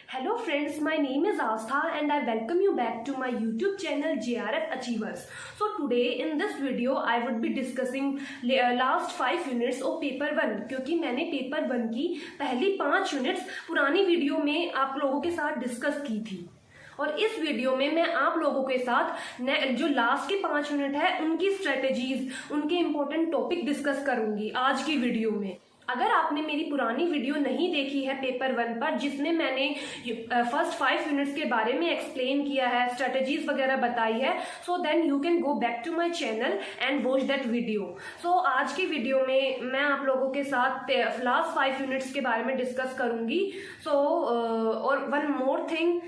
Hello friends, my name is Astha and I welcome you back to my YouTube channel JRF Achievers. So today in this video I would be discussing last 5 units of paper 1 क्योंकि मैंने paper 1 की पहली 5 units पुरानी video में आप लोगों के साथ डिस्कस की थी और इस वीडियो में मैं आप लोगों के साथ जो लास्ट के 5 यूनिट है उनकी स्ट्रेटेजीज, उनके इंपॉर्टेंट टॉपिक डिस्कस करूंगी आज की वीडियो में। अगर आपने मेरी पुरानी वीडियो नहीं देखी है पेपर 1 पर जिसमें मैंने फर्स्ट 5 यूनिट्स के बारे में एक्सप्लेन किया है, स्ट्रेटेजीज वगैरह बताई है, so then you can go back to my channel and watch that video. So आज की वीडियो में मैं आप लोगों के साथ लास्ट 5 यूनिट्स के बारे में डिस्कस करूंगी। और वन मोर थिंग,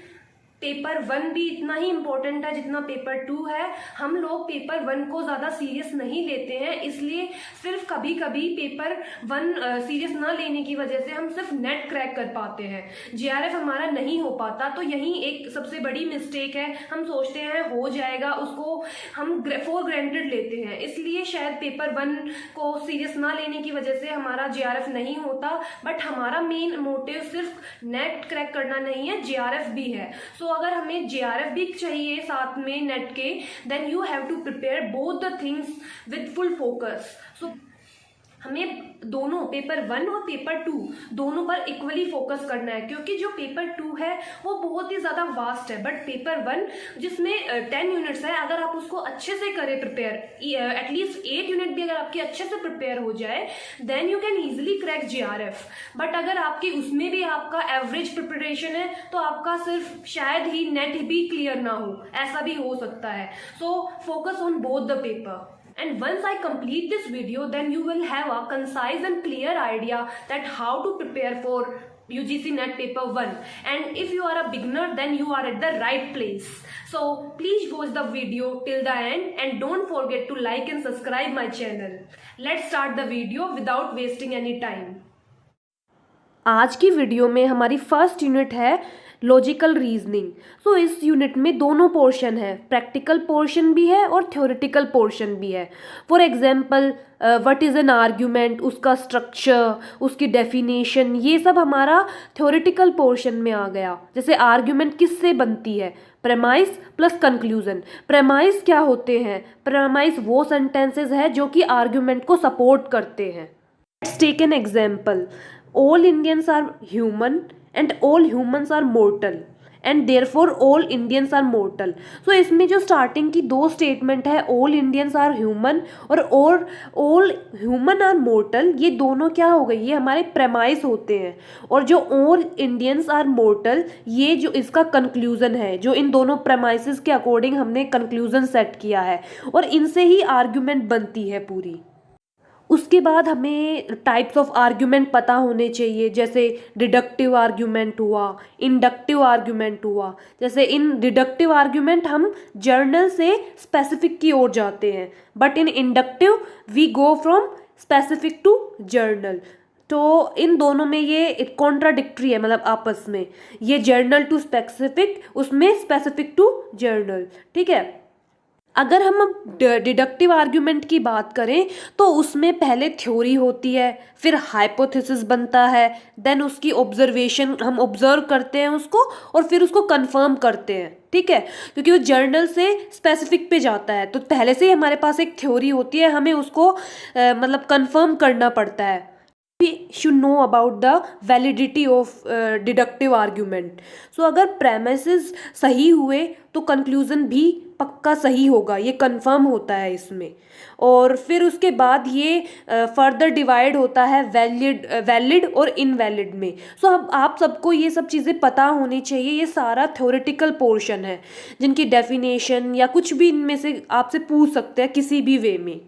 पेपर 1 भी इतना ही इम्पोर्टेंट है जितना पेपर 2 है। हम लोग पेपर 1 को ज़्यादा सीरियस नहीं लेते हैं, इसलिए सिर्फ कभी कभी पेपर 1 सीरियस ना लेने की वजह से हम सिर्फ नेट क्रैक कर पाते हैं, जेआरएफ हमारा नहीं हो पाता। तो यही एक सबसे बड़ी मिस्टेक है, हम सोचते हैं हो जाएगा, उसको हम फॉर ग्रांटेड लेते हैं, इसलिए शायद पेपर 1 को सीरियस ना लेने की वजह से हमारा जेआरएफ नहीं होता। बट हमारा मेन मोटिव सिर्फ नेट क्रैक करना नहीं है, जेआरएफ भी है। तो अगर हमें जेआरएफ भी चाहिए साथ में नेट के, then you have to prepare both the things with full focus. So हमें दोनों पेपर 1 और पेपर 2 दोनों पर इक्वली फोकस करना है, क्योंकि जो पेपर 2 है वो बहुत ही ज़्यादा वास्ट है। बट पेपर 1 जिसमें 10 यूनिट्स है, अगर आप उसको अच्छे से करें प्रिपेयर, एटलीस्ट 8 यूनिट भी अगर आपके अच्छे से प्रिपेयर हो जाए, then you can easily crack JRF. But अगर आपकी उसमें भी आपका एवरेज प्रिपरेशन है तो आपका सिर्फ शायद ही नेट भी क्लियर ना हो, ऐसा भी हो सकता है। So focus on both the paper. And once I complete this video, then you will have a concise and clear idea that how to prepare for UGC NET paper 1. And if you are a beginner, then you are at the right place. So please watch the video till the end and don't forget to like and subscribe my channel. Let's start the video without wasting any time. आज की video में हमारी first unit है logical reasoning. सो इस unit में दोनों portion है, practical portion भी है और थ्योरेटिकल पोर्शन भी है। For example what is an argument, उसका स्ट्रक्चर, उसकी डेफिनेशन, ये सब हमारा थ्योरेटिकल पोर्शन में आ गया। जैसे आर्ग्यूमेंट किससे बनती है, प्रेमाइस प्लस कंक्लूजन। प्रेमाइस क्या होते हैं, प्रेमाइस वो सेंटेंसेस है जो कि आर्ग्यूमेंट को सपोर्ट करते हैं। Let's take an example, all Indians are human and all humans are mortal and therefore all Indians are mortal. So इसमें जो स्टार्टिंग की 2 स्टेटमेंट है, all Indians are human और all human are mortal, ये दोनों क्या हो गई, ये हमारे प्रेमाइस होते हैं। और जो all Indians are mortal, ये जो इसका कंक्लूजन है, जो इन दोनों प्रेमाइसेस के अकॉर्डिंग हमने कंक्लूजन सेट किया है और इनसे ही आर्ग्यूमेंट बनती है पूरी। उसके बाद हमें टाइप्स ऑफ आर्ग्यूमेंट पता होने चाहिए, जैसे डिडक्टिव आर्ग्यूमेंट हुआ, इंडक्टिव आर्ग्यूमेंट हुआ। जैसे इन डिडक्टिव आर्ग्यूमेंट हम जर्नल से स्पेसिफिक की ओर जाते हैं, but in inductive we go from specific to general. तो इन दोनों में ये कॉन्ट्राडिक्टरी है, मतलब आपस में, ये जर्नल टू स्पेसिफिक, उसमें स्पेसिफिक टू जर्नल। ठीक है, अगर हम अब डिडक्टिव आर्ग्यूमेंट की बात करें तो उसमें पहले थ्योरी होती है, फिर हाइपोथेसिस बनता है, देन उसकी ऑब्जर्वेशन, हम ऑब्जर्व करते हैं उसको और फिर उसको कंफर्म करते हैं। ठीक है, क्योंकि वो जर्नल से स्पेसिफिक पे जाता है, तो पहले से ही हमारे पास एक थ्योरी होती है, हमें उसको मतलब कंफर्म करना पड़ता है। We should know about the validity of deductive argument. So अगर premises सही हुए तो conclusion भी पक्का सही होगा, ये कंफर्म होता है इसमें। और फिर उसके बाद ये फर्दर डिवाइड होता है वैलिड और इनवैलिड में। सो अब आप सबको ये सब चीज़ें पता होनी चाहिए। ये सारा थ्योरेटिकल पोर्शन है जिनकी डेफिनेशन या कुछ भी इनमें से आपसे पूछ सकते हैं किसी भी वे में।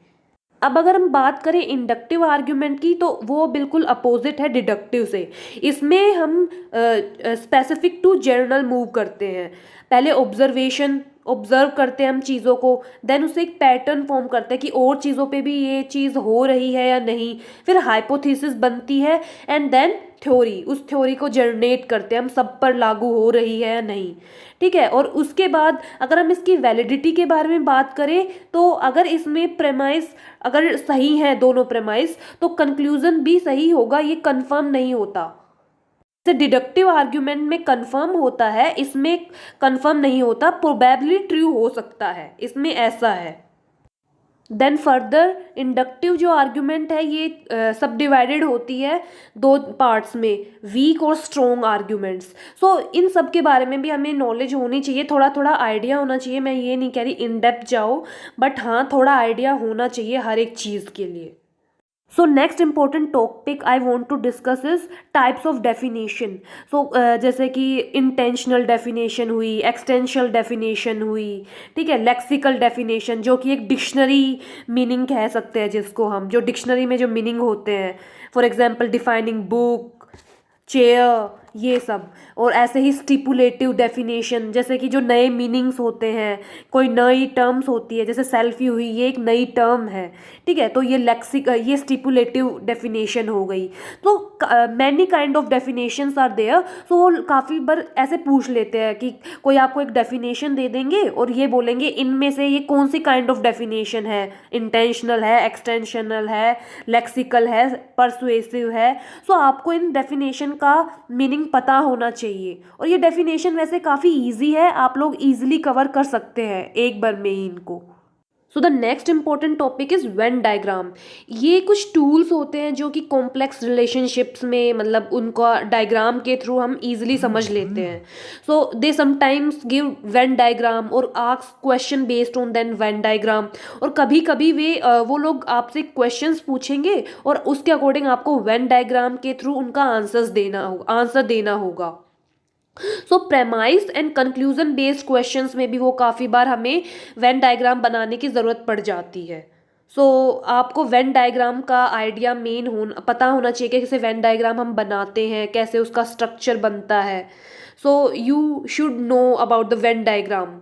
अब अगर हम बात करें इंडक्टिव आर्ग्यूमेंट की, तो वो बिल्कुल अपोजिट है डिडक्टिव से। इसमें हम स्पेसिफिक टू जर्नल मूव करते हैं। पहले ऑब्जर्व करते हैं हम चीज़ों को, देन उससे एक पैटर्न फॉर्म करते हैं कि और चीज़ों पे भी ये चीज़ हो रही है या नहीं, फिर हाइपोथेसिस बनती है एंड देन थ्योरी, उस थ्योरी को जनरेट करते हैं हम, सब पर लागू हो रही है या नहीं। ठीक है, और उसके बाद अगर हम इसकी वैलिडिटी के बारे में बात करें तो अगर इसमें प्रेमाइस अगर सही है दोनों प्रेमाइस, तो कंक्लूजन भी सही होगा, ये कंफर्म नहीं होता। से डिडक्टिव आर्ग्यूमेंट में कंफर्म होता है, इसमें कंफर्म नहीं होता, प्रोबेबली ट्रू हो सकता है, इसमें ऐसा है। देन फर्दर इंडक्टिव जो आर्ग्यूमेंट है ये सब डिवाइडेड होती है दो पार्ट्स में, वीक और स्ट्रॉन्ग आर्ग्यूमेंट्स। सो इन सब के बारे में भी हमें नॉलेज होनी चाहिए, थोड़ा थोड़ा आइडिया होना चाहिए। मैं ये नहीं कह रही इन डेप्थ जाओ, बट हाँ थोड़ा आइडिया होना चाहिए हर एक चीज़ के लिए। So next important topic I want to discuss is types of definition. So जैसे कि intentional definition हुई, extensional definition हुई, ठीक है, lexical definition जो कि एक dictionary meaning कह सकते हैं, जिसको हम जो dictionary में जो meaning होते हैं, for example defining book, chair, ये सब। और ऐसे ही स्टिपुलेटिव डेफिनेशन, जैसे कि जो नए मीनिंग्स होते हैं, कोई नई टर्म्स होती है, जैसे सेल्फी हुई, ये एक नई टर्म है, ठीक है, तो ये स्टिपुलेटिव डेफिनेशन हो गई। तो many kind of definitions are there. So वो काफ़ी बार ऐसे पूछ लेते हैं कि कोई आपको एक डेफिनेशन दे देंगे और ये बोलेंगे इनमें से ये कौन सी काइंड ऑफ डेफिनेशन है, इंटेंशनल है, एक्सटेंशनल है, लेक्सिकल है, परसुएसिव है। सो आपको इन डेफिनेशन का मीनिंग पता होना चाहिए, और ये डेफिनेशन वैसे काफ़ी इजी है, आप लोग इजीली कवर कर सकते हैं एक बार में ही इनको। सो the next important topic is Venn diagram. ये कुछ टूल्स होते हैं जो कि कॉम्प्लेक्स रिलेशनशिप्स में, मतलब उनका डायग्राम के थ्रू हम इजीली समझ लेते हैं। So they sometimes give Venn diagram और ask question based on then Venn diagram. और कभी कभी वो लोग आपसे क्वेश्चंस पूछेंगे और उसके अकॉर्डिंग आपको वेन डायग्राम के थ्रू उनका आंसर देना होगा। So premise and conclusion based questions में भी वो काफ़ी बार हमें वेन डायग्राम बनाने की ज़रूरत पड़ जाती है। सो आपको वेन डायग्राम का आइडिया पता होना चाहिए कि कैसे वेन डायग्राम हम बनाते हैं, कैसे उसका स्ट्रक्चर बनता है। So you should know about the Venn diagram.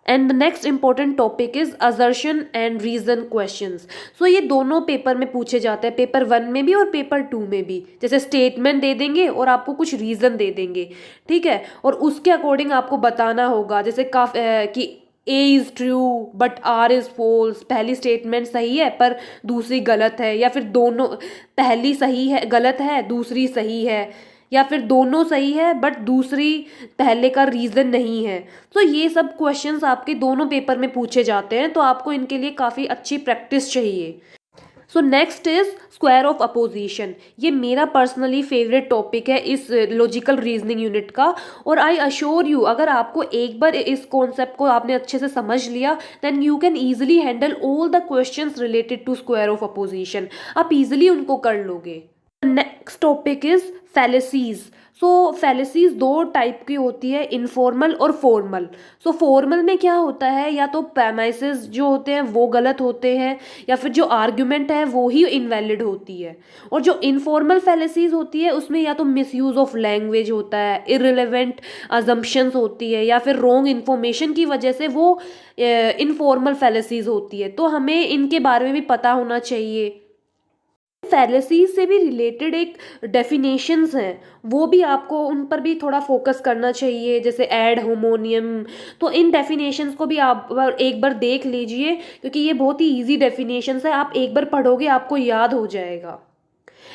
And the next important topic is assertion and reason questions. So ये दोनों पेपर में पूछे जाते हैं, पेपर 1 में भी और पेपर 2 में भी। जैसे स्टेटमेंट दे देंगे और आपको कुछ रीजन दे देंगे, ठीक है, और उसके अकॉर्डिंग आपको बताना होगा। जैसे कि A is true but R is false, पहली स्टेटमेंट सही है पर दूसरी गलत है, या फिर दोनों, पहली सही है गलत है, दूसरी सही है, या फिर दोनों सही है बट दूसरी पहले का रीज़न नहीं है। तो ये सब क्वेश्चंस आपके दोनों पेपर में पूछे जाते हैं, तो आपको इनके लिए काफ़ी अच्छी प्रैक्टिस चाहिए। So next is square of opposition. ये मेरा पर्सनली फेवरेट टॉपिक है इस लॉजिकल रीजनिंग यूनिट का, और आई अश्योर यू अगर आपको एक बार इस कॉन्सेप्ट को आपने अच्छे से समझ लिया, then you can easily handle all the questions related to square of opposition. आप इजिली उनको कर लोगे। Next topic is fallacies. So fallacies दो टाइप की होती है, इनफॉर्मल और फॉर्मल। सो फॉर्मल में क्या होता है, या तो प्रेमाइसेस जो होते हैं वो गलत होते हैं, या फिर जो आर्ग्यूमेंट है वो ही इनवैलिड होती है। और जो इनफॉर्मल फैलेसीज होती है उसमें या तो मिसयूज ऑफ लैंग्वेज होता है, इररिलेवेंट अजम्पशंस होती है, या फिर रॉन्ग इन्फॉर्मेशन की वजह से वो इनफॉर्मल फैलेसीज होती है। तो हमें इनके बारे में भी पता होना चाहिए। फैलेसीज से भी रिलेटेड एक डेफिनेशंस हैं, वो भी आपको उन पर भी थोड़ा फोकस करना चाहिए, जैसे एड होमोनियम। तो इन डेफिनेशंस को भी आप एक बार देख लीजिए, क्योंकि ये बहुत ही इजी डेफिनेशंस है, आप एक बार पढ़ोगे आपको याद हो जाएगा।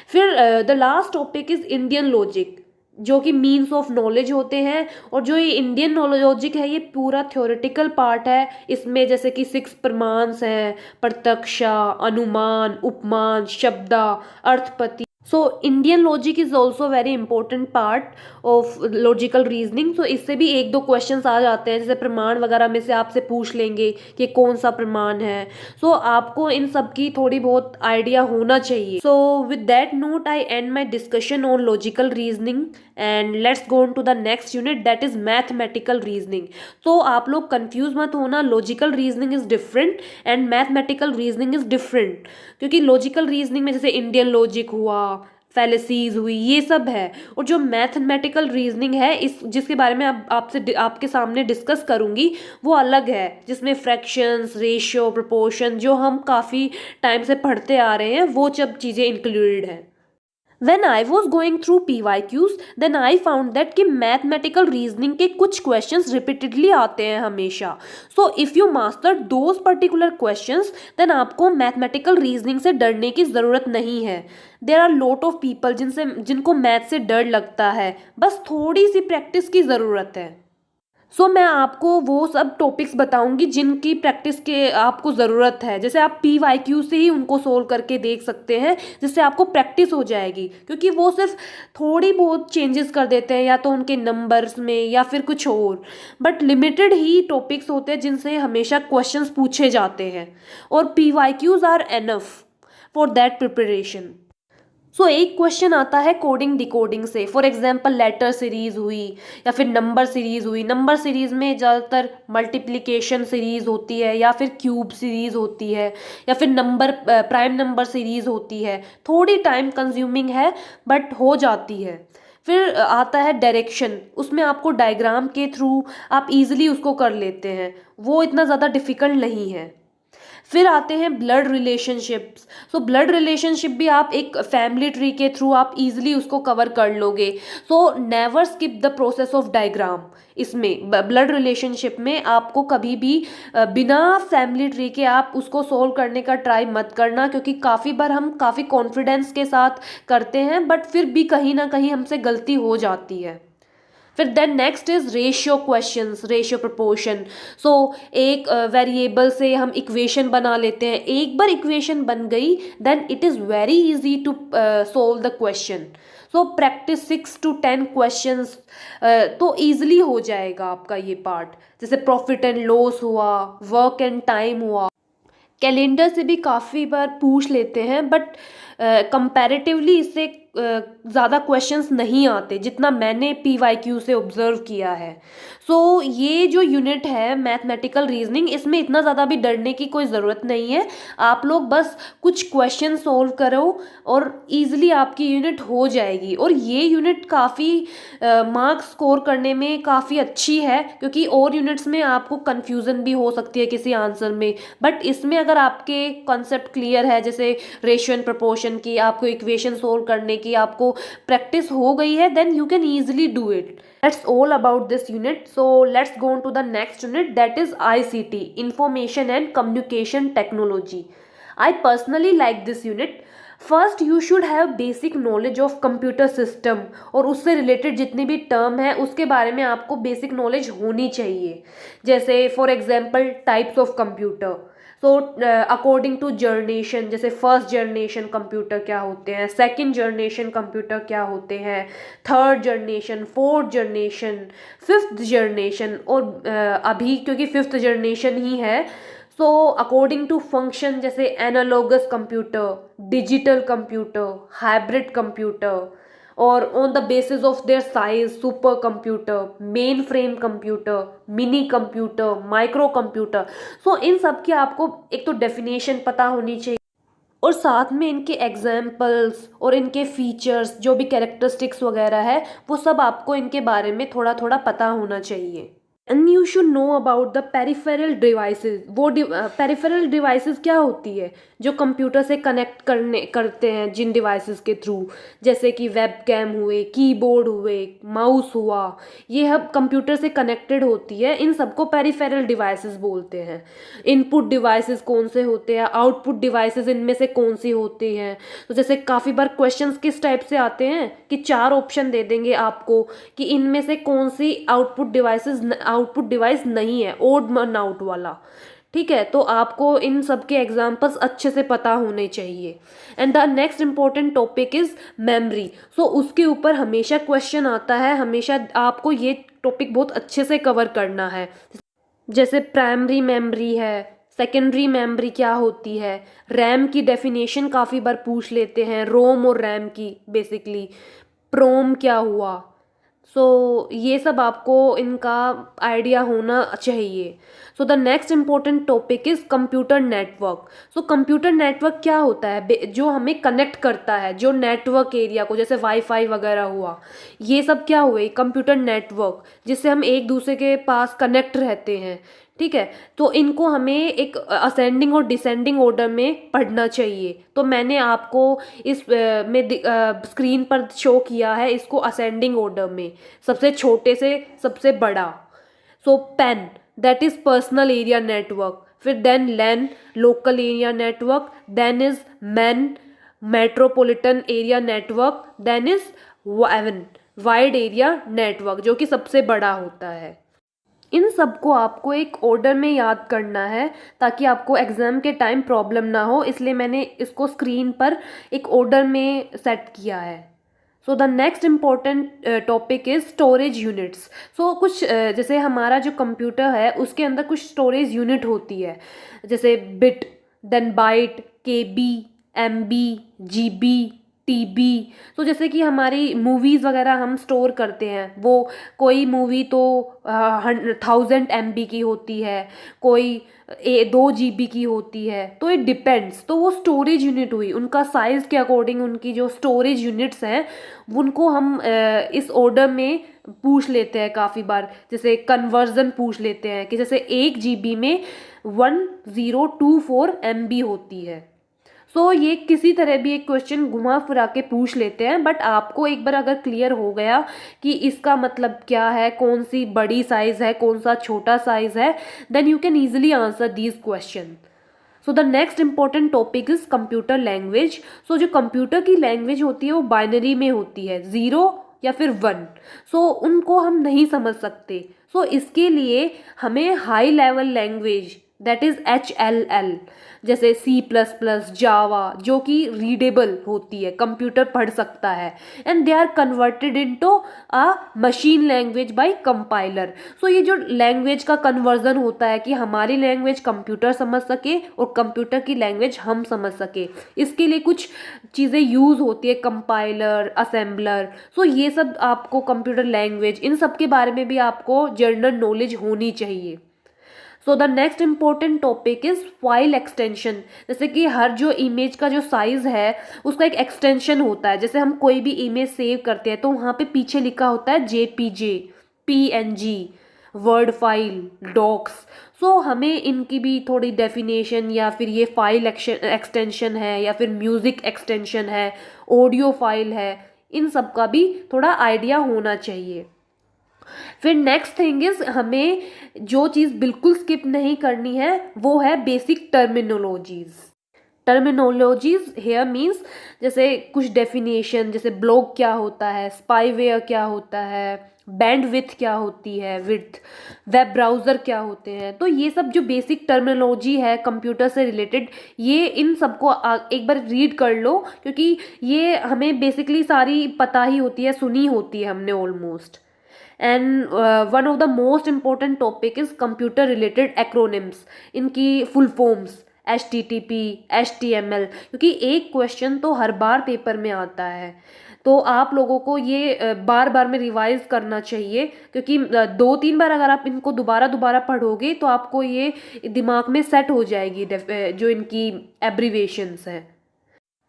फिर the last topic is Indian logic, जो कि मीन्स ऑफ नॉलेज होते हैं। और जो ये इंडियन लॉजिक है ये पूरा थ्योरेटिकल पार्ट है। इसमें जैसे कि 6 प्रमाण्स हैं, प्रत्यक्षा, अनुमान, उपमान, शब्दा, अर्थपति। So Indian logic is also very important part of logical reasoning. So इससे भी 1-2 क्वेश्चंस आ जाते हैं, जैसे प्रमाण वगैरह में से आपसे पूछ लेंगे कि कौन सा प्रमाण है। सो आपको इन सब की थोड़ी बहुत आइडिया होना चाहिए। So with that note I end my discussion on logical reasoning and let's go on to the next unit, that is mathematical reasoning. तो आप लोग कंफ्यूज मत होना, logical reasoning is different and mathematical reasoning is different. क्योंकि logical reasoning में जैसे Indian logic हुआ, फैलेसीज हुई, ये सब है। और जो मैथमेटिकल रीजनिंग है जिसके बारे में आपके सामने डिस्कस करूंगी, वो अलग है, जिसमें फ्रैक्शंस, रेशियो, प्रोपोर्शन जो हम काफ़ी टाइम से पढ़ते आ रहे हैं, वो सब चीज़ें इंक्लूडेड है। When I was going through PYQs, then I found that कि मैथमेटिकल रीजनिंग के कुछ क्वेश्चंस रिपीटेडली आते हैं हमेशा. So if you master those particular questions then आपको मैथमेटिकल रीजनिंग से डरने की ज़रूरत नहीं है. There are lot of people जिनको मैथ से डर लगता है, बस थोड़ी सी प्रैक्टिस की ज़रूरत है. सो मैं आपको वो सब टॉपिक्स बताऊंगी जिनकी प्रैक्टिस के आपको ज़रूरत है. जैसे आप PYQ से ही उनको सोल्व करके देख सकते हैं, जिससे आपको प्रैक्टिस हो जाएगी, क्योंकि वो सिर्फ थोड़ी बहुत चेंजेस कर देते हैं या तो उनके नंबर्स में या फिर कुछ और, बट लिमिटेड ही टॉपिक्स होते हैं जिनसे हमेशा क्वेश्चंस पूछे जाते हैं, और PYQs are enough for that preparation. So एक क्वेश्चन आता है कोडिंग डिकोडिंग से. फॉर एग्जांपल लेटर सीरीज़ हुई या फिर नंबर सीरीज़ हुई. नंबर सीरीज़ में ज़्यादातर मल्टीप्लिकेशन सीरीज़ होती है या फिर क्यूब सीरीज़ होती है या फिर प्राइम नंबर सीरीज़ होती है. थोड़ी टाइम कंज्यूमिंग है बट हो जाती है. फिर आता है डायरेक्शन. उसमें आपको डायग्राम के थ्रू आप इजीली उसको कर लेते हैं, वो इतना ज़्यादा डिफ़िकल्ट नहीं है. फिर आते हैं blood relationships. So blood relationship भी आप एक फैमिली ट्री के थ्रू आप इजीली उसको कवर कर लोगे. So never skip the process of diagram. इसमें ब्लड रिलेशनशिप में आपको कभी भी बिना फैमिली ट्री के आप उसको सोल्व करने का ट्राई मत करना, क्योंकि काफ़ी बार हम काफ़ी कॉन्फिडेंस के साथ करते हैं बट फिर भी कहीं ना कहीं हमसे गलती हो जाती है. फिर then next is ratio questions, ratio proportion. So एक वेरिएबल से हम इक्वेशन बना लेते हैं. एक बार इक्वेशन बन गई then it is very easy to solve the question. So practice 6 to 10 questions तो ईजिली हो जाएगा आपका ये पार्ट. जैसे प्रॉफिट एंड लॉस हुआ, वर्क एंड टाइम हुआ. कैलेंडर से भी काफ़ी बार पूछ लेते हैं बट कंपैरेटिवली इससे ज़्यादा क्वेश्चंस नहीं आते जितना मैंने PYQ से ऑब्ज़र्व किया है. सो ये जो यूनिट है मैथमेटिकल रीजनिंग, इसमें इतना ज़्यादा भी डरने की कोई ज़रूरत नहीं है. आप लोग बस कुछ क्वेश्चन सोल्व करो और ईज़िली आपकी यूनिट हो जाएगी. और ये यूनिट काफ़ी मार्क्स स्कोर करने में काफ़ी अच्छी है, क्योंकि और यूनिट्स में आपको कन्फ्यूज़न भी हो सकती है किसी आंसर में, बट इसमें अगर आपके कॉन्सेप्ट क्लियर है, जैसे रेशियो एंड प्रोपोर्शन की, आपको इक्वेशन सोल्व करने की आपको प्रैक्टिस हो गई है, then you can easily do it. That's all about this unit. So let's go on to the next unit, that is ICT, Information and Communication Technology. I personally like this unit. First you should have basic knowledge of computer system, और उससे related जितनी भी term है उसके बारे में आपको basic knowledge होनी चाहिए. जैसे for example types of computer. So according to generation, जैसे फर्स्ट जनरेशन कंप्यूटर क्या होते हैं, सेकंड जनरेशन कंप्यूटर क्या होते हैं, third generation, fourth generation, fifth generation, और अभी क्योंकि फिफ्थ जनरेशन ही है, सो अकॉर्डिंग टू फंक्शन, जैसे analogous computer, digital computer, hybrid computer, और on the basis of their size, supercomputer, mainframe computer, minicomputer, microcomputer. So इन सब की आपको एक तो डेफिनेशन पता होनी चाहिए, और साथ में इनके एग्जाम्पल्स और इनके फीचर्स जो भी कैरेक्टरिस्टिक्स वगैरह है वो सब आपको इनके बारे में थोड़ा थोड़ा पता होना चाहिए. And you should know about the peripheral devices. वो पेरिफेरल डिवाइसेस क्या होती है, जो कंप्यूटर से कनेक्ट करते हैं जिन डिवाइसेस के थ्रू, जैसे कि वेब कैम हुए, कीबोर्ड हुए, माउस हुआ, ये अब कंप्यूटर से कनेक्टेड होती है. इन सबको पेरिफेरल डिवाइसेस बोलते हैं. इनपुट डिवाइसेस कौन से होते हैं, आउटपुट डिवाइसेस इनमें से कौन सी होती हैं. तो जैसे काफ़ी बार क्वेश्चंस किस टाइप से आते हैं कि 4 ऑप्शन दे देंगे आपको कि इनमें से कौन सी आउटपुट डिवाइस नहीं है, ओड मन आउट वाला. ठीक है, तो आपको इन सब के एग्जाम्पल्स अच्छे से पता होने चाहिए. And the next important topic is memory. So उसके ऊपर हमेशा क्वेश्चन आता है, हमेशा आपको ये टॉपिक बहुत अच्छे से कवर करना है. जैसे प्राइमरी मेमोरी है, सेकेंडरी मेमोरी क्या होती है, रैम की डेफिनेशन काफ़ी बार पूछ लेते हैं, रोम और रैम की बेसिकली, प्रोम क्या हुआ. सो ये सब आपको इनका आइडिया होना चाहिए. सो the next important topic is computer network. So computer network क्या होता है, जो हमें कनेक्ट करता है, जो नेटवर्क एरिया को, जैसे वाईफाई वगैरह हुआ, ये सब क्या हुए कंप्यूटर नेटवर्क, जिससे हम एक दूसरे के पास कनेक्ट रहते हैं. ठीक है, तो इनको हमें एक असेंडिंग और डिसेंडिंग ऑर्डर में पढ़ना चाहिए। तो मैंने आपको इस स्क्रीन पर शो किया है इसको असेंडिंग ऑर्डर में, सबसे छोटे से सबसे बड़ा। So PAN, that is personal area network, फिर then LAN, local area network, then is MAN, metropolitan area network, then is वाइवन, वाइड एरिया नेटवर्क, जो कि सबसे बड़ा होता है। इन सबको आपको एक ऑर्डर में याद करना है ताकि आपको एग्ज़ाम के टाइम प्रॉब्लम ना हो, इसलिए मैंने इसको स्क्रीन पर एक ऑर्डर में सेट किया है। So the next important topic is storage units. So कुछ जैसे हमारा जो कंप्यूटर है उसके अंदर कुछ स्टोरेज यूनिट होती है, जैसे बिट, देन बाइट, केबी, एमबी, जीबी, टीबी। तो जैसे कि हमारी मूवीज़ वगैरह हम स्टोर करते हैं, वो कोई मूवी तो 1000 MB की होती है, कोई 2 GB की होती है, तो इट डिपेंड्स। तो वो स्टोरेज यूनिट हुई, उनका साइज़ के अकॉर्डिंग उनकी जो स्टोरेज यूनिट्स हैं उनको हम इस ऑर्डर में पूछ लेते हैं काफ़ी बार। जैसे कन्वर्जन पूछ लेते हैं कि जैसे 1 GB में 1024 MB होती है। सो ये किसी तरह भी एक क्वेश्चन घुमा फिरा के पूछ लेते हैं, बट आपको एक बार अगर क्लियर हो गया कि इसका मतलब क्या है, कौन सी बड़ी साइज़ है, कौन सा छोटा साइज़ है, then you can easily answer these question. So the next important topic is computer language. So जो कंप्यूटर की लैंग्वेज होती है वो बाइनरी में होती है, 0 या फिर 1। सो उनको हम नहीं समझ सकते। सो इसके लिए हमें high level language, that is HLL, जैसे C++, जावा, जो कि रीडेबल होती है, कंप्यूटर पढ़ सकता है, and they are converted into a machine language by compiler. So ये जो लैंग्वेज का कन्वर्जन होता है कि हमारी लैंग्वेज कंप्यूटर समझ सके और कंप्यूटर की लैंग्वेज हम समझ सके, इसके लिए कुछ चीज़ें यूज़ होती है, कंपाइलर, असेंबलर। सो ये सब आपको कंप्यूटर लैंग्वेज, इन सब के बारे में भी आपको जनरल नॉलेज होनी चाहिए। सो the next important topic is file extension. जैसे कि हर जो इमेज का जो साइज़ है उसका एक एक्सटेंशन होता है। जैसे हम कोई भी इमेज सेव करते हैं तो वहाँ पे पीछे लिखा होता है JPG, PNG, word file, docs. So हमें इनकी भी थोड़ी डेफिनेशन, या फिर ये फाइल एक्सटेंशन है या फिर म्यूज़िक एक्सटेंशन है, ऑडियो फाइल है, इन सब का भी थोड़ा आइडिया होना चाहिए। फिर नेक्स्ट थिंग इज, हमें जो चीज़ बिल्कुल स्किप नहीं करनी है वो है basic terminologies. Terminologies here means जैसे कुछ डेफिनेशन, जैसे ब्लॉग क्या होता है, स्पाईवेयर क्या होता है, बैंडविड्थ क्या होती है, विड्थ, वेब ब्राउज़र क्या होते हैं। तो ये सब जो बेसिक टर्मिनोलॉजी है कंप्यूटर से रिलेटेड, ये इन सबको एक बार रीड कर लो, क्योंकि ये हमें बेसिकली सारी पता ही होती है, सुनी होती है हमने almost. And one of the most important topic is computer related acronyms, इनकी फुल फॉर्म्स, HTTP, HTML, क्योंकि एक क्वेश्चन तो हर बार पेपर में आता है, तो आप लोगों को ये बार बार में रिवाइज करना चाहिए, क्योंकि 2-3 बार अगर आप इनको दोबारा पढ़ोगे तो आपको ये दिमाग में सेट हो जाएगी जो इनकी एब्रीवेशंस हैं।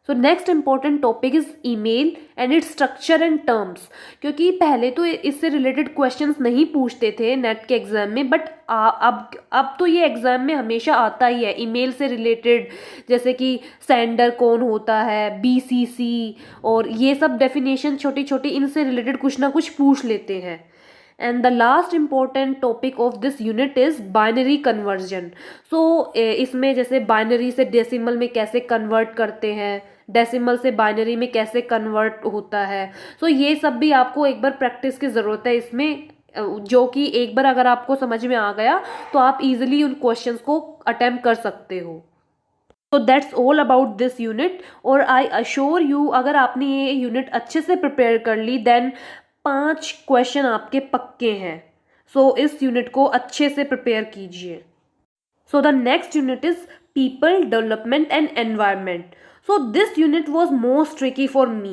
So next important topic is email and its structure and terms, क्योंकि पहले तो इससे रिलेटेड क्वेश्चंस नहीं पूछते थे नेट के एग्ज़ाम में, बट अब तो ये एग्ज़ाम में हमेशा आता ही है ईमेल से रिलेटेड। जैसे कि सेंडर कौन होता है, BCC, और ये सब डेफिनेशन छोटी छोटी, इनसे रिलेटेड कुछ ना कुछ पूछ लेते हैं। And the last important topic of this unit is binary conversion. So इसमें जैसे बाइनरी से डेसिमल में कैसे कन्वर्ट करते हैं, डेसिमल से बाइनरी में कैसे कन्वर्ट होता है। सो ये सब भी आपको एक बार प्रैक्टिस की ज़रूरत है इसमें, जो कि एक बार अगर आपको समझ में आ गया तो आप इजीली उन क्वेश्चंस को अटेम्प्ट कर सकते हो। तो that's all about this unit, और आई अश्योर यू अगर आपने ये यूनिट अच्छे से प्रिपेयर कर ली देन 5 क्वेश्चन आपके पक्के हैं। सो इस यूनिट को अच्छे से प्रिपेयर कीजिए। सो the next unit is people, development and environment. So this unit was most tricky for me.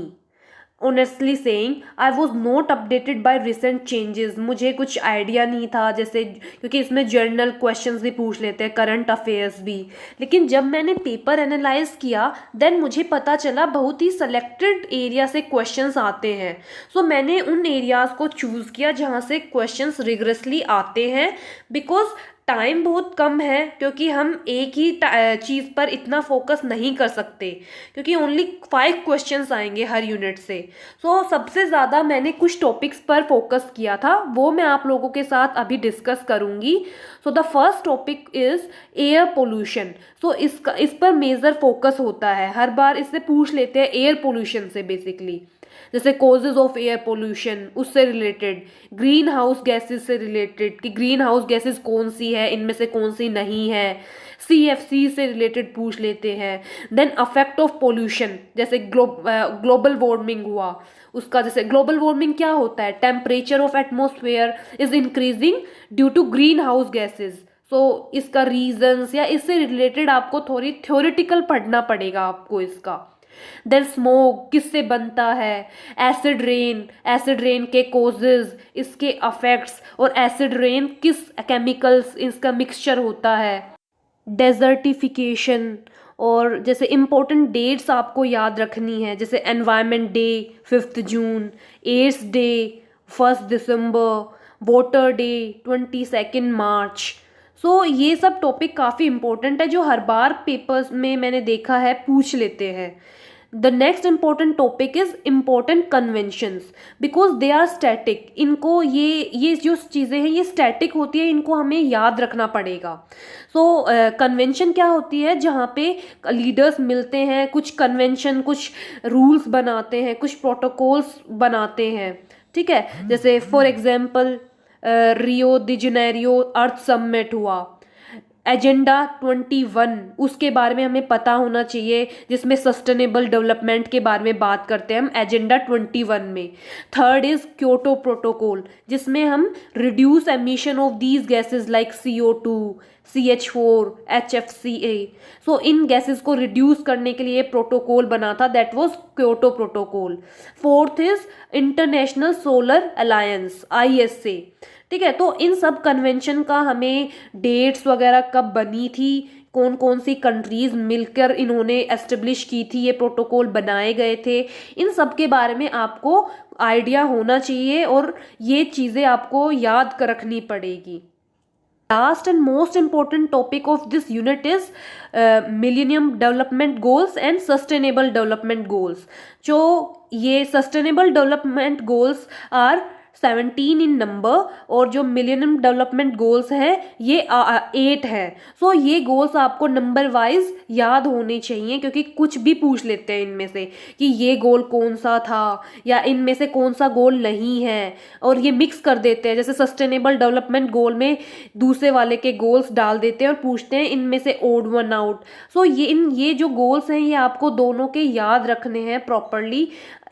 Honestly saying, I was not updated by recent changes. मुझे कुछ आइडिया नहीं था, जैसे क्योंकि इसमें जर्नल क्वेश्चंस भी पूछ लेते हैं, करंट अफेयर्स भी। लेकिन जब मैंने पेपर एनालाइज किया देन मुझे पता चला बहुत ही सेलेक्टेड एरिया से क्वेश्चंस आते हैं। सो मैंने उन एरियाज़ को चूज़ किया जहाँ से क्वेश्चंस रिगरसली आते हैं, बिकॉज टाइम बहुत कम है क्योंकि हम एक ही चीज़ पर इतना फोकस नहीं कर सकते, क्योंकि ओनली 5 क्वेश्चंस आएंगे हर यूनिट से। सो सबसे ज़्यादा मैंने कुछ टॉपिक्स पर फोकस किया था, वो मैं आप लोगों के साथ अभी डिस्कस करूँगी। So the first topic is air pollution. So इस पर मेजर फोकस होता है, हर बार इससे पूछ लेते हैं एयर पोल्यूशन से बेसिकली, जैसे कॉजेज ऑफ एयर पोल्यूशन उससे रिलेटेड, ग्रीन हाउस गैसेस से रिलेटेड कि ग्रीन हाउस गैसेस कौन सी है, इनमें से कौन सी नहीं है, CFC से रिलेटेड पूछ लेते हैं। देन अफेक्ट ऑफ पोल्यूशन, जैसे ग्लोबल वार्मिंग हुआ, उसका जैसे ग्लोबल वार्मिंग क्या होता है, temperature of atmosphere is increasing due to greenhouse gases. So इसका रीजंस या इससे रिलेटेड आपको थोड़ी थ्योरेटिकल पढ़ना पड़ेगा आपको इसका। देन स्मोक किससे बनता है, एसिड रेन के कोजेज, इसके अफेक्ट्स, और एसिड रेन किस केमिकल्स इसका मिक्सचर होता है। डेजर्टिफिकेशन, और जैसे इम्पोर्टेंट डेट्स आपको याद रखनी है, जैसे एनवायरनमेंट डे 5 जून, एड्स डे 1 दिसंबर, वाटर डे 22 मार्च। सो ये सब टॉपिक काफ़ी इम्पोर्टेंट है जो हर बार पेपर्स में मैंने देखा है पूछ लेते हैं। The next important topic is important conventions, because they are static. इनको ये जो चीज़ें हैं ये स्टैटिक होती है, इनको हमें याद रखना पड़ेगा। सो कन्वेंशन क्या होती है, जहाँ पे लीडर्स मिलते हैं, कुछ कन्वेंशन, कुछ रूल्स बनाते हैं, कुछ प्रोटोकॉल्स बनाते हैं, ठीक है। जैसे for example Rio de Janeiro earth summit हुआ, एजेंडा 21 उसके बारे में हमें पता होना चाहिए, जिसमें सस्टेनेबल डेवलपमेंट के बारे में बात करते हैं हम एजेंडा 21 में। थर्ड इज क्योटो प्रोटोकॉल, जिसमें हम reduce emission of these gases like CO2, CH4, HFCA। So in gases को रिड्यूस करने के लिए प्रोटोकॉल बना था, that was Kyoto protocol. Fourth is international solar alliance ISA, ठीक है। तो इन सब कन्वेंशन का हमें डेट्स वगैरह कब बनी थी, कौन कौन सी कंट्रीज मिलकर इन्होंने एस्टेब्लिश की थी, ये प्रोटोकॉल बनाए गए थे, इन सब के बारे में आपको आइडिया होना चाहिए और ये चीज़ें आपको याद कर रखनी पड़ेगी। Last and most important topic of this unit is millennium development goals and sustainable development goals. जो ये sustainable development goals are 17 in number, और जो मिलेनियम डेवलपमेंट गोल्स हैं ये 8 है। सो ये गोल्स आपको नंबर वाइज याद होने चाहिए, क्योंकि कुछ भी पूछ लेते हैं इनमें से कि ये गोल कौन सा था या इनमें से कौन सा गोल नहीं है, और ये मिक्स कर देते हैं। जैसे सस्टेनेबल डेवलपमेंट गोल में दूसरे वाले के गोल्स डाल देते हैं और पूछते हैं इनमें से ओड वन आउट। सो ये जो गोल्स हैं ये आपको दोनों के याद रखने हैं प्रॉपरली,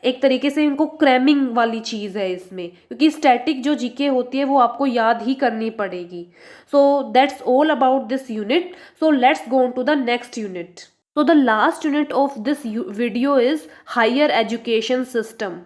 एक तरीके से इनको क्रैमिंग वाली चीज़ है इसमें, क्योंकि स्टैटिक जो जीके होती है वो आपको याद ही करनी पड़ेगी। So that's all about this unit. So let's go on to the next unit. So the last unit of this video is higher education system.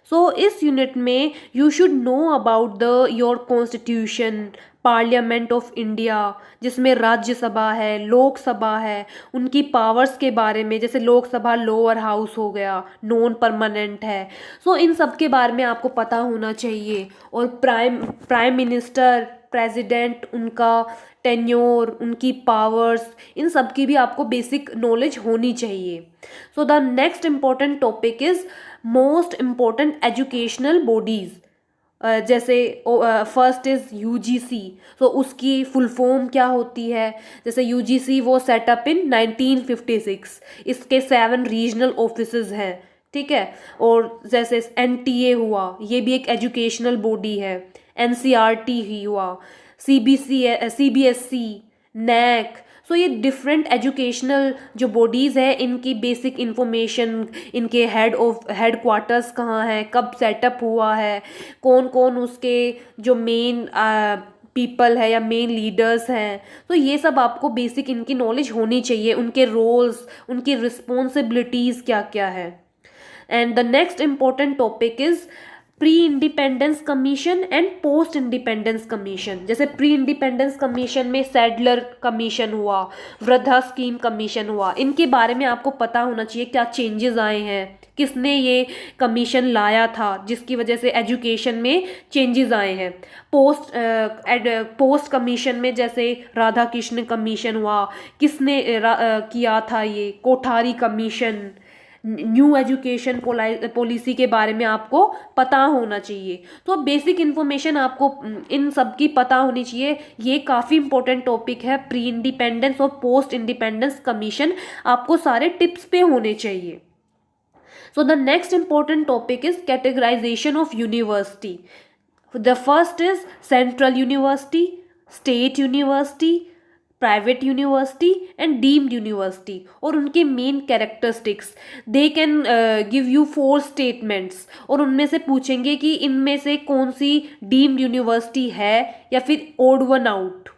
So इस यूनिट में you should know about the your constitution, parliament of India, जिसमें राज्यसभा है, लोकसभा है, उनकी powers के बारे में, जैसे लोकसभा लोअर हाउस हो गया, नॉन परमानेंट है। सो इन सब के बारे में आपको पता होना चाहिए। और प्राइम मिनिस्टर, प्रेसिडेंट, उनका टेन्योर, उनकी पावर्स, इन सब की भी आपको बेसिक नॉलेज होनी चाहिए। सो the next important topic is most important educational bodies. जैसे फर्स्ट इज़ UGC। तो उसकी फुल फॉर्म क्या होती है, जैसे UGC वो सेटअप इन 1956, इसके 7 रीजनल ऑफिसेज हैं, ठीक है। और जैसे NTA हुआ, ये भी एक एजुकेशनल बॉडी है। NCERT ही हुआ, CBSE, NAC। सो ये डिफरेंट एजुकेशनल जो बॉडीज़ है, इनकी बेसिक इन्फॉर्मेशन, इनके हेड क्वार्टर्स कहाँ हैं, कब सेटअप हुआ है, कौन कौन उसके जो मेन पीपल है या मेन लीडर्स हैं, तो ये सब आपको बेसिक इनकी नॉलेज होनी चाहिए, उनके रोल्स, उनकी रिस्पॉन्सिबिलिटीज़ क्या क्या है। And the next important topic is pre independence commission and post independence commission. जैसे प्री इंडिपेंडेंस कमीशन में सैडलर कमीशन हुआ, वृद्धा स्कीम कमीशन हुआ, इनके बारे में आपको पता होना चाहिए क्या चेंजेस आए हैं, किसने ये कमीशन लाया था जिसकी वजह से एजुकेशन में चेंजेस आए हैं। पोस्ट कमीशन में जैसे राधा कृष्ण कमीशन हुआ, किसने किया था ये Kothari commission. New education policy के बारे में आपको पता होना चाहिए। तो बेसिक इन्फॉर्मेशन आपको इन सब की पता होनी चाहिए। ये काफ़ी इंपॉर्टेंट टॉपिक है। प्री इंडिपेंडेंस और पोस्ट इंडिपेंडेंस कमीशन आपको सारे टिप्स पे होने चाहिए। So the next important topic is categorization of university. The first is central university, state university, private university and deemed university और उनके main characteristics. They can give you 4 statements और उनमें से पूछेंगे कि इनमें से कौन सी डीम्ड यूनिवर्सिटी है या फिर ओड वन आउट।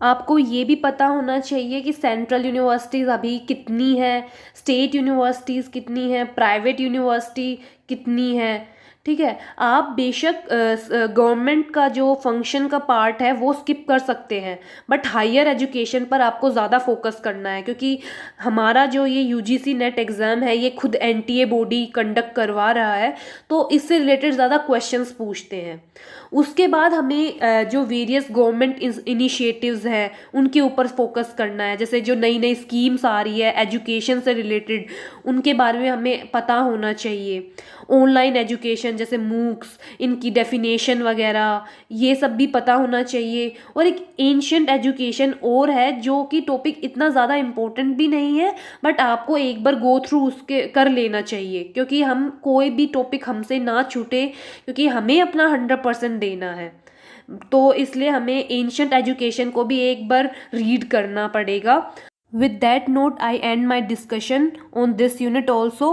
आपको ये भी पता होना चाहिए कि सेंट्रल यूनिवर्सिटीज़ अभी कितनी है, स्टेट यूनिवर्सिटीज़ कितनी है, प्राइवेट यूनिवर्सिटी कितनी है। ठीक है, आप बेशक गवर्नमेंट का जो फंक्शन का पार्ट है वो स्किप कर सकते हैं, बट हायर एजुकेशन पर आपको ज़्यादा फोकस करना है क्योंकि हमारा जो ये यूजीसी नेट एग्ज़ाम है ये खुद एनटीए बॉडी कंडक्ट करवा रहा है, तो इससे रिलेटेड ज़्यादा क्वेश्चंस पूछते हैं। उसके बाद हमें जो वेरियस गवर्नमेंट इनिशिएटिव्स हैं उनके ऊपर फोकस करना है। जैसे जो नई नई स्कीम्स आ रही है एजुकेशन से रिलेटेड, उनके बारे में हमें पता होना चाहिए। ऑनलाइन एजुकेशन जैसे मूक्स, इनकी डेफिनेशन वगैरह ये सब भी पता होना चाहिए। और एक एंशिएंट एजुकेशन और है जो कि टॉपिक इतना ज़्यादा इम्पोर्टेंट भी नहीं है, बट आपको एक बार गो थ्रू उसके कर लेना चाहिए क्योंकि हम कोई भी टॉपिक हमसे ना छूटे, क्योंकि हमें अपना 100% देना है। तो इसलिए हमें एंशिएंट एजुकेशन को भी एक बार रीड करना पड़ेगा। With that note, I end my discussion on this unit also.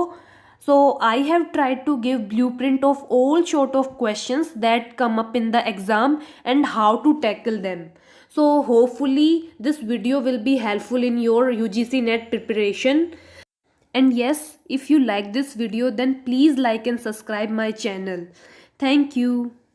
So I have tried to give blueprint of all sort of questions that come up in the exam and how to tackle them. So hopefully this video will be helpful in your UGC NET preparation. And yes, if you like this video then please like and subscribe my channel. Thank you.